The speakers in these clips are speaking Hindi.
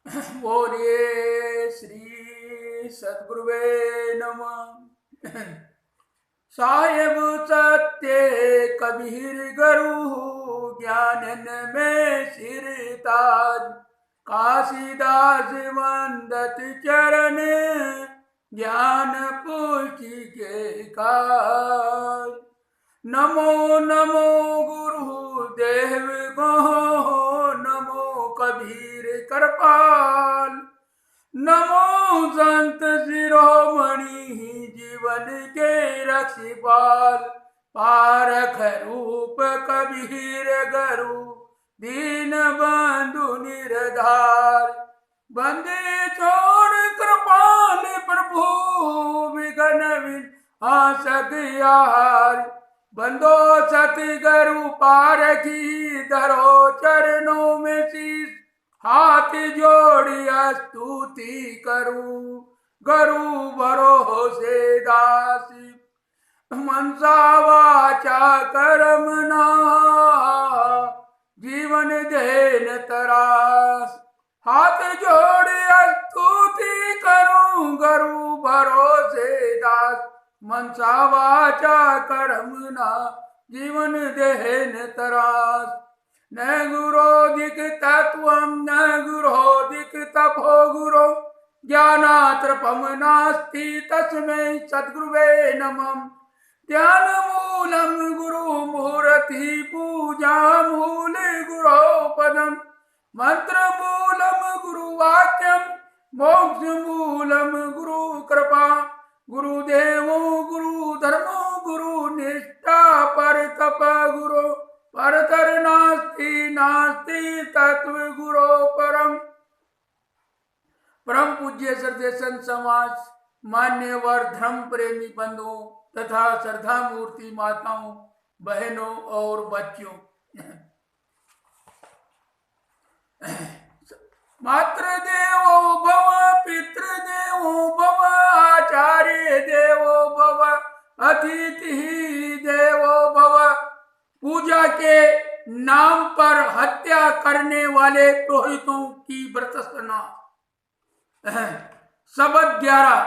बोलिए श्री सद्गुरुवे नमः। साहेब सत्य कबीर गुरु ज्ञानन में सिरताज, काशीदास वंदत चरण ज्ञान पुष्टि के काज। नमो नमो गुरु देव गो, नमो कबीर कृपाल, नमो संत शिरोमणि जीवन के रक्षपाल। पारख रूप कबीर गुरु दीन बंधु निरधार, बंदे छोड़ कृपाल प्रभु विघ्न विनाशक यार। बंदो सतगुरु पारखी धरो चरणों में शीश, हाथ जोड़िया स्तुति करूं गुरु भरोसे दासी। मनसा वाचा कर्मणा जीवन देन तरास, हाथ जोड़िया स्तुति करूं गुरु भरोसे दास। मनसा वाचा कर्मणा जीवन देन तरास। न गुरोधिक तत्वं न गुरोधिक तपो गुरो, ज्ञानात्रपम नास्ति तस्मै सद्गुरुवे नमः। ध्यान मूलम गुरु मूर्ति पूजा मूल गुरो पदम, मंत्र मूलम गुरु वाक्यम मोक्ष मूलम गुरु कृपा। गुरुदेवो गुरु धर्मो गुरु निष्ठा पर तप गुरु, परतर नास्ति नास्ति तत्व गुरो परम। परम पूज्य श्रद्धेय संत समाज, मान्यवर धर्म प्रेमी बंधुओं तथा श्रद्धा मूर्ति माताओं, बहनों और बच्चों, मातृ देवो भव, पितृ देवो भव, आचार्य देवो भव, अतिथि देवो भव। पूजा के नाम पर हत्या करने वाले पुरोहितों की व्रतसना। शब्द 11।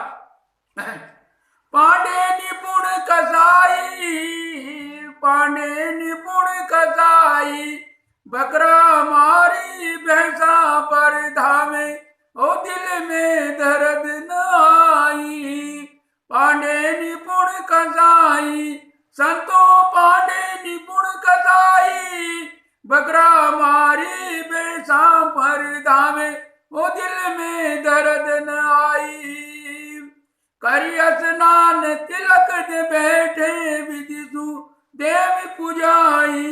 पांडे निपुण कसाई, पांडे निपुण कसाई, बकरा मारी भैंसा पर धामे, ओ दिल में दर्द न आई। पांडे निपुण कसाई, संतों पांडे निपुण कसाई, बकरा मारी भैंसा पर धामे, ओ दिल में दर्द न आई। करिय स्नान तिलक दे बैठे, विदिशु देव पुजाई।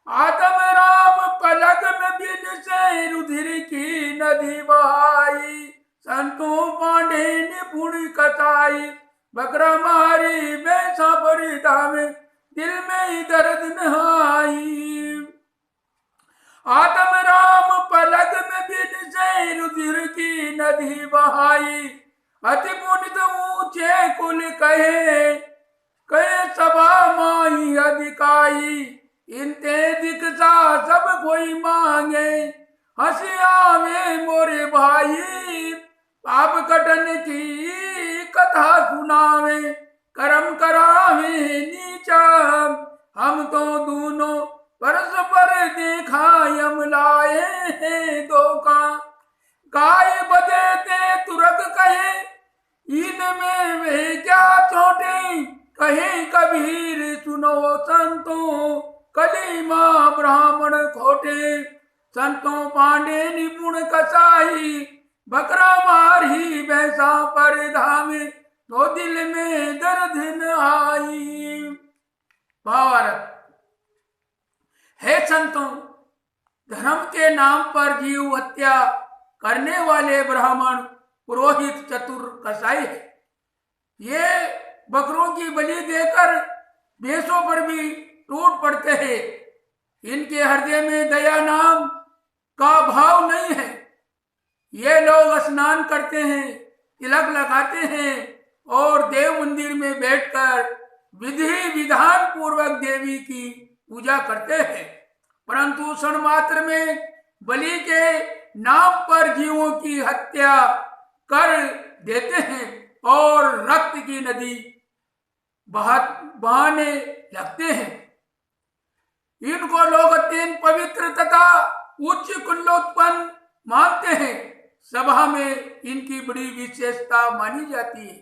आत्म राम पलक में बिन से रुधिर की नदी बहाई। संतों पांडे निपुण कसाई, बकरा मारी भैंसा पर धामे, दिल में दर्द न आई। आत्म राम पलक में बिन से रुधिर की नदी बहाई। अति पुनित ऊंचे कुल कहे, कहे सभा माई अधिकाई। इनते दीक्षा सब कोई मांगे, हंसी आवे मोरे भाई। पाप कटन की कथा सुनावे, कर्म करावे नीचा। हम तो दोनों परस्पर देखा यम लाए हैं धोखा। गाय बदे ते तुरक कहे, इनमें वे क्या छोटे। कहे कबीर सुनो संतों, कली माँ ब्राह्मण खोटे। संतों पांडे निपुण कसाई, बकरा मारी भैंसा पर धामे, तो दिल में दर्द न आई। भावार्थ है संतों, धर्म के नाम पर जीव हत्या करने वाले ब्राह्मण, पुरोहित, चतुर, कसाई है। ये बकरों की बलि देकर भैंसों पर भी टूट पड़ते हैं। इनके हृदय में दया नाम का भाव नहीं है। ये लोग स्नान करते हैं, तिलक लगाते हैं और देव मंदिर में बैठकर विधि विधान पूर्वक देवी की पूजा करते हैं, परंतु क्षण मात्र में बलि के नाम पर जीवों की हत्या कर देते हैं और रक्त की नदी बहाने लगते हैं। इनको लोग अत्यंत पवित्र तथा उच्च कुलोत्पन्न मानते हैं। सभा में इनकी बड़ी विशेषता मानी जाती है।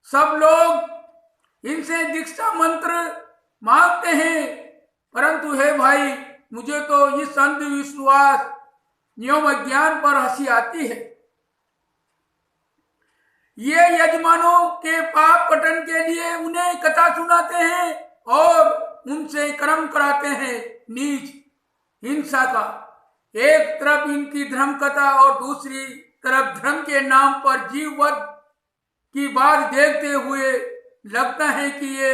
सब लोग इनसे दीक्षा मंत्र मांगते हैं, परंतु हे भाई, मुझे तो इस अंधविश्वास एवं अज्ञान पर हंसी आती है। ये यजमानों के पाप कटन के लिए उन्हें कथा सुनाते हैं और उनसे कर्म कराते हैं नीच हिंसा का। एक तरफ इनकी धर्म कथा और दूसरी तरफ धर्म के नाम पर जीववध की बात देखते हुए लगता है कि ये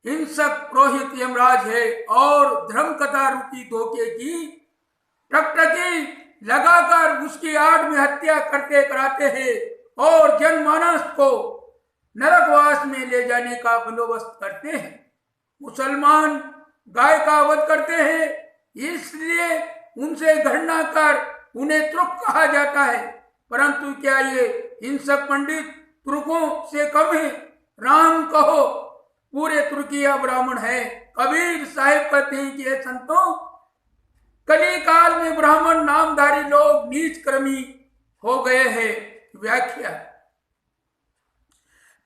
हिंसक पुरोहित यमराज है और धर्म कथा रूपी धोखे की टकटकी लगाकर उसकी आड़ में हत्या करते कराते हैं और जनमानस को नरकवास में ले जाने का बंदोबस्त करते हैं। मुसलमान गाय का वध करते हैं, इसलिए उनसे घृणा कर उन्हें तुर्क कहा जाता है। परंतु क्या ये हिंसक पंडित तुर्कों से कम है? राम कहो पूरे तुर्किया ब्राह्मण है। कबीर साहिब कहते हैं कि हे संतों, कली काल में ब्राह्मण नामधारी लोग नीच कर्मी हो गए हैं। व्याख्या: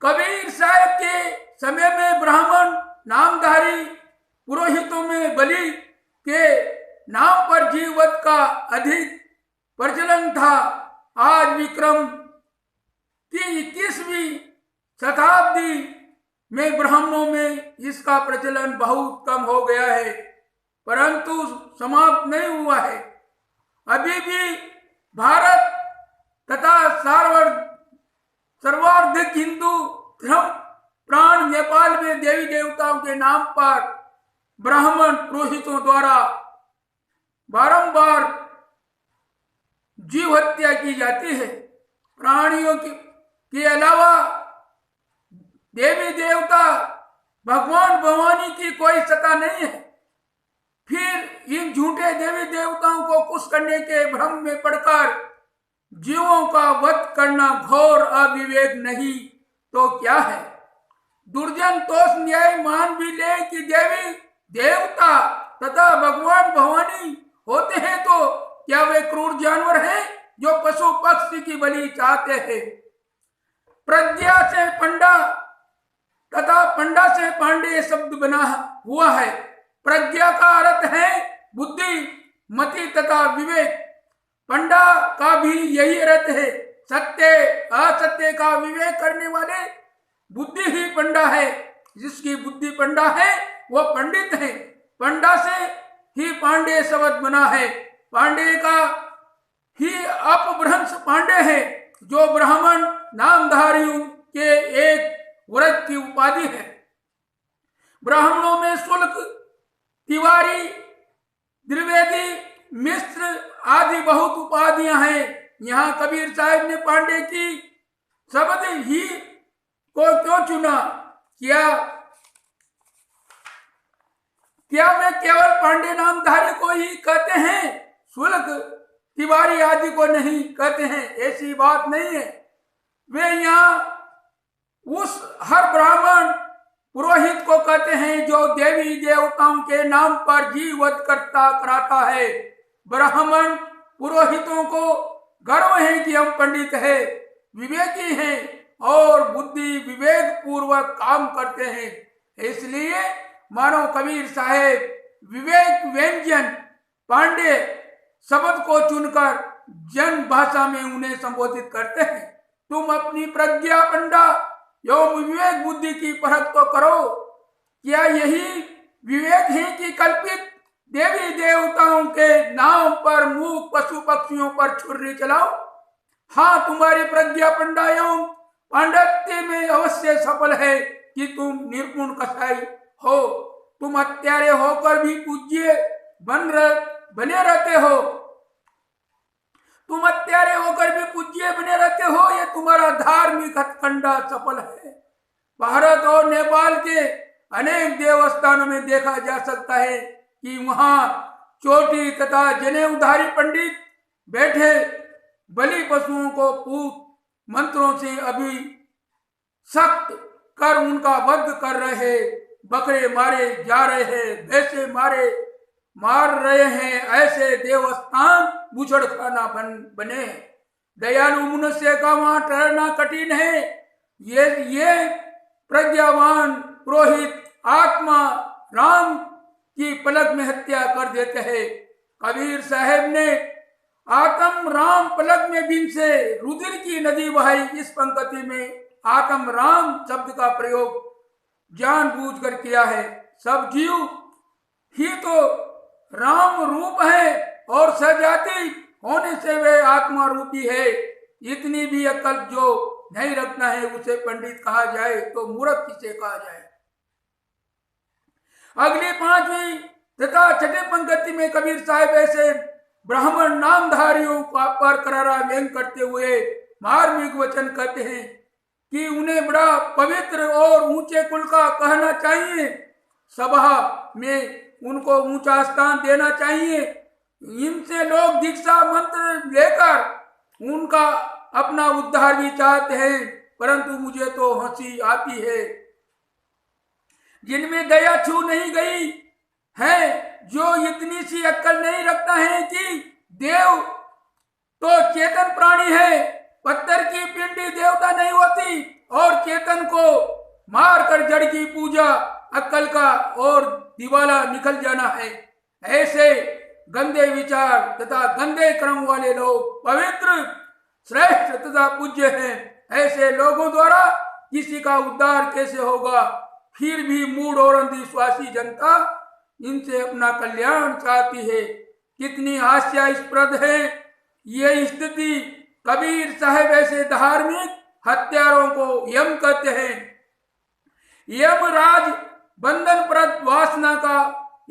कबीर साहब के समय में ब्राह्मण नामधारी पुरोहितों में बलि के नाम पर जीववध का अधिक प्रचलन था। आज विक्रम की 21वीं शताब्दी में ब्राह्मणों में इसका प्रचलन बहुत कम हो गया है, परंतु समाप्त नहीं हुआ है। अभी भी भारत तथा सर्वाधिक हिंदू धर्म प्राण नेपाल में देवी देवताओं के नाम पर ब्राह्मण पुरोहितों द्वारा बारंबार जीव हत्या की जाती है। प्राणियों के अलावा देवी देवता भगवान भवानी की कोई सत्ता नहीं है। फिर इन झूठे देवी देवताओं को खुश करने के भ्रम में पड़कर जीवों का वध करना घोर अविवेक नहीं तो क्या है? दुर्जन तोष न्याय मान भी ले कि देवी देवता तथा भगवान भवानी होते हैं, तो क्या वे क्रूर जानवर हैं जो पशु पक्षी की बलि चाहते हैं? प्रज्ञा से पंडा तथा पंडा से पांडे शब्द बना हुआ है। प्रज्ञा का अर्थ है बुद्धि, मति तथा विवेक। पंडा का भी यही अर्थ है। सत्य असत्य का विवेक करने वाले बुद्धि ही पंडा है। जिसकी बुद्धि पंडा है वह पंडित है। पंडा से ही पांडे शब्द बना है। पांडे का ही अपभ्रंश पांडे है, जो ब्राह्मण नामधारियों के एक वर्ग की उपाधि है। ब्राह्मणों में शुल्क, तिवारी, द्विवेदी, मिश्र आदि बहुत उपाधियां हैं। यहाँ कबीर साहब ने पांडे की शब्द ही को क्यों चुना? क्या वे केवल पांडे नामधारी को ही कहते हैं, शुल्क, तिवारी आदि को नहीं कहते हैं? ऐसी बात नहीं है। वे यहाँ उस हर ब्राह्मण पुरोहित को कहते हैं जो देवी देवताओं के नाम पर जीववध कराता है। ब्राह्मण पुरोहितों को गर्व है कि हम पंडित हैं, विवेकी हैं और बुद्धि विवेक पूर्वक काम करते हैं। इसलिए मानो कबीर साहेब विवेक व्यंजन पांडे शब्द को चुनकर जन भाषा में उन्हें संबोधित करते हैं। तुम अपनी प्रज्ञा पंडा एवं विवेक बुद्धि की परख तो करो। क्या यही विवेक है कि कल्पित देवी देवताओं के नाम पर मूक पशु पक्षियों पर छुरी चलाओ? हाँ, तुम्हारी प्रज्ञा पंडा एवं पांडित्य में अवश्य सफल है कि तुम निर्गुण कसाई हो। तुम हत्यारे होकर भी पूज्य बने रहते हो। तुम हत्यारे होकर भी पूज्य बने रहते हो। यह तुम्हारा धार्मिक हथकंडा सफल है। भारत और नेपाल के अनेक देवस्थानों में देखा जा सकता है कि वहां चोटी तथा जनेऊधारी पंडित बैठे बलि पशुओं को पूत मंत्रों से अभी सख्त कर उनका वध कर रहे, बकरे मारे जा रहे हैं, भैंसे मार रहे हैं, ऐसे देवस्थान बुछड़ खाना बने। दयालु मनुष्य का वहां ठहरना कठिन है। ये प्रज्ञावान पुरोहित आत्मा राम की पलक में हत्या कर देते हैं। कबीर साहब ने आत्म राम पलक में बिन से रुधिर की नदी बहाई। इस पंक्ति में आत्म राम शब्द का प्रयोग जानबूझकर किया है। सब जीव ही तो राम रूप है और सजाति होने से वे आत्मा रूपी है। इतनी भी अक्ल जो नहीं रखना है उसे पंडित कहा जाए तो मूर्ख किसे कहा जाए। अगली 5वीं तथा छठे पंक्ति में कबीर साहब ऐसे ब्राह्मण नामधारियों पर करारा व्यंग करते हुए मार्मिक वचन कहते हैं कि उन्हें बड़ा पवित्र और ऊंचे कुल का कहना चाहिए, सभा में उनको ऊंचा स्थान देना चाहिए। इनसे लोग दीक्षा मंत्र लेकर उनका अपना उद्धार भी चाहते हैं, परंतु मुझे तो हंसी आती है। जिनमें दया छू नहीं गई है, जो इतनी सी अक्ल नहीं रखता है कि देव तो चेतन प्राणी है, पत्थर की पिंडी देवता नहीं होती, और चेतन को मारकर जड़ की पूजा अक्ल का और दिवाला निकल जाना है। ऐसे गंदे विचार तथा गंदे क्रम वाले लोग पवित्र श्रेष्ठ तथा पूज्य हैं। ऐसे लोगों द्वारा किसी का उद्धार कैसे होगा। फिर भी मूढ़ और अंधविश्वासी जनता इनसे अपना कल्याण चाहती है। कितनी हास्यास्पद है ये स्थिति। कबीर साहब ऐसे धार्मिक हत्यारों को यम कहते हैं। यमराज बंधन प्रद वासना का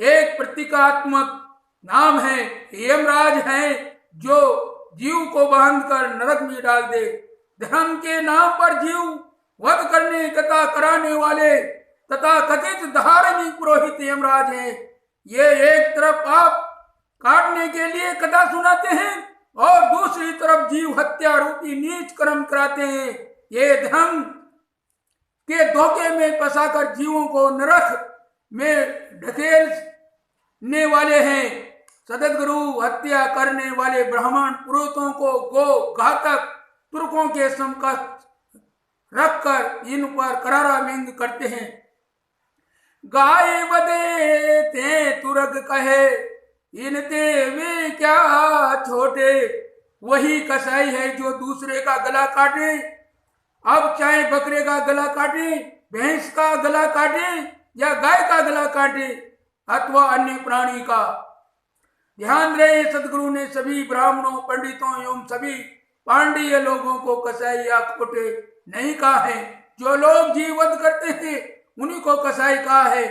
एक प्रतीकात्मक नाम है। यमराज है जो जीव को बांध कर नरक में डाल दे। धर्म के नाम पर जीव वध करने तथा कराने वाले तथा कथित धार्मिक पुरोहित यमराज हैं। ये एक तरफ आप काटने के लिए कथा सुनाते हैं और दूसरी तरफ जीव हत्या रूपी नीच कर्म कराते हैं। ये धर्म के धोखे में फंसाकर जीवों को नरक में ढकेलने वाले हैं। सदगुरु हत्या करने वाले ब्राह्मण पुरोहितों को गो घातक तुर्कों के समकक्ष रखकर इन पर करारा व्यंग करते हैं। गाय बदे ते तुरग कहे, इन ते वे क्या छोटे। वही कसाई है जो दूसरे का गला काटे। अब चाहे बकरे का गला काटे, भैंस का गला काटे या गाय का गला काटे अथवा अन्य प्राणी का। ध्यान रहे, सदगुरु ने सभी ब्राह्मणों, पंडितों एवं सभी पांडीय लोगों को कसाई या खोटे नहीं कहा है। जो लोग जीववध करते हैं उन्हीं को कसाई कहा है,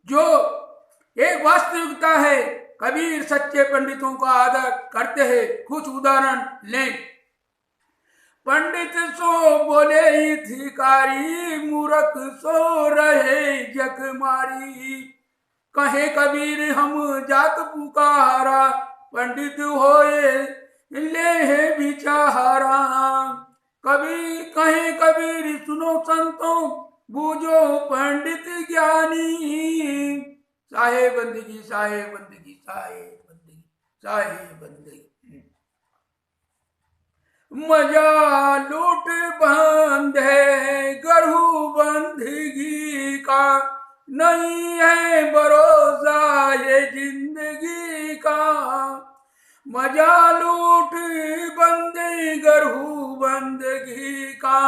जो एक वास्तविकता है। कबीर सच्चे पंडितों का आदर करते हैं। कुछ उदाहरण लें। पंडित सो बोले धिकारी, मूर्ख सो रहे जग मारी। कहे कबीर हम जात पुकारा, पंडित होए ले है बिचारा। कबीर कहे कबीर सुनो संतों, बूझो पंडित ज्ञानी। साहे बंदगी, साहे बंदगी, साहे बंदगी, साहे बंदगी। मजा लूट बंद है गरहू बंदगी का, नहीं है भरोसा ये जिंदगी का। मजा लूट बंदे गरहू बंदगी का,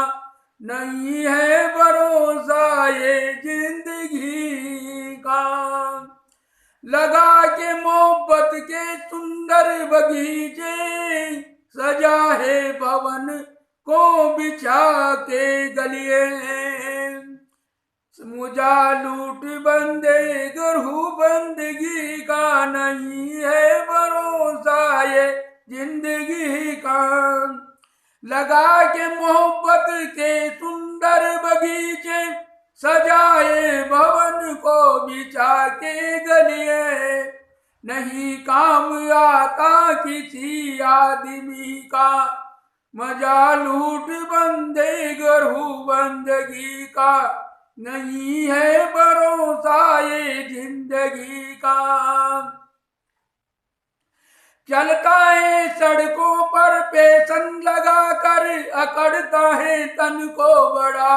नहीं है भरोसा ये जिंदगी का। लगा के मोहब्बत के सुंदर बगीचे, सजा है भवन को बिछा के गलिए। मुझा लूट बंदे गरहू बंदगी का, नहीं है भरोसा ये जिंदगी का। लगा के मोहब्बत के सुंदर बगीचे, सजाए भवन को बिछा के गलिए। नहीं काम आता किसी आदमी का। मजा लूट बंदे गरू बंदगी का, नहीं है भरोसा ये जिंदगी का। चलता है सड़कों पर पेशन लगा कर, अकड़ता है तन को बड़ा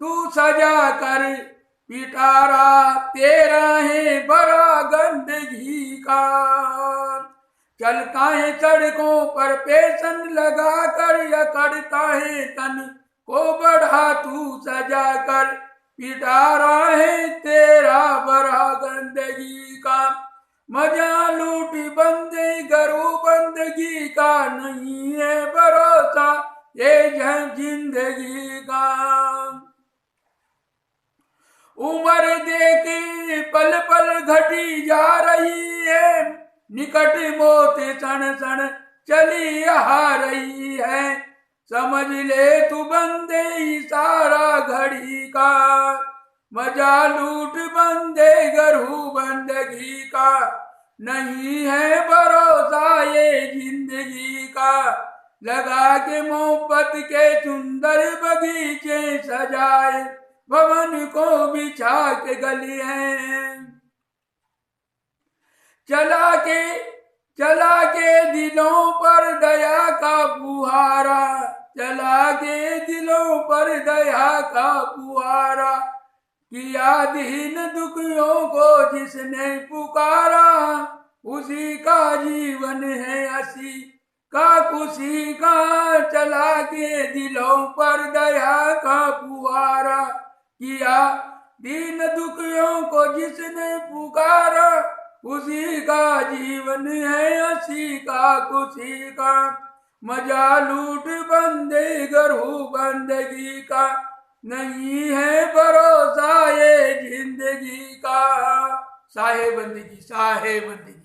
तू सजा कर। पिटारा तेरा है बड़ा गंदगी का। चलता है सड़कों पर पेशन लगा कर, अकड़ता है तन को बड़ा तू सजा कर। पिटारा है तेरा बड़ा गंदगी का। मजा लूट बंदे गरू बंदगी का, नहीं है भरोसा ये जिंदगी का। उम्र देखी पल पल घटी जा रही है, निकट मौत क्षण क्षण चली आ रही है। समझ ले तू बंदे इशारा घड़ी का। मजा लूट बंदे गरू बंदगी का, नहीं है भरोसा ये जिंदगी का। लगा के मोहब्बत के सुंदर बगीचे सजाए, भवन को बिछा के गलियां चला के दिलों पर दया का फुहारा। चला के दिलों पर दया का फुहारा। किया दीन दुखियों को जिसने पुकारा, उसी का जीवन है हंसी का खुशी का। चला के दिलों पर दया का फुहारा। किया दीन दुखियों को जिसने पुकारा, उसी का जीवन है हंसी का खुशी का। मजा लूट बंदे गरू बंदगी का, नहीं है भरोसा ये जिंदगी का। साहे बंदगी साहे बंदगी।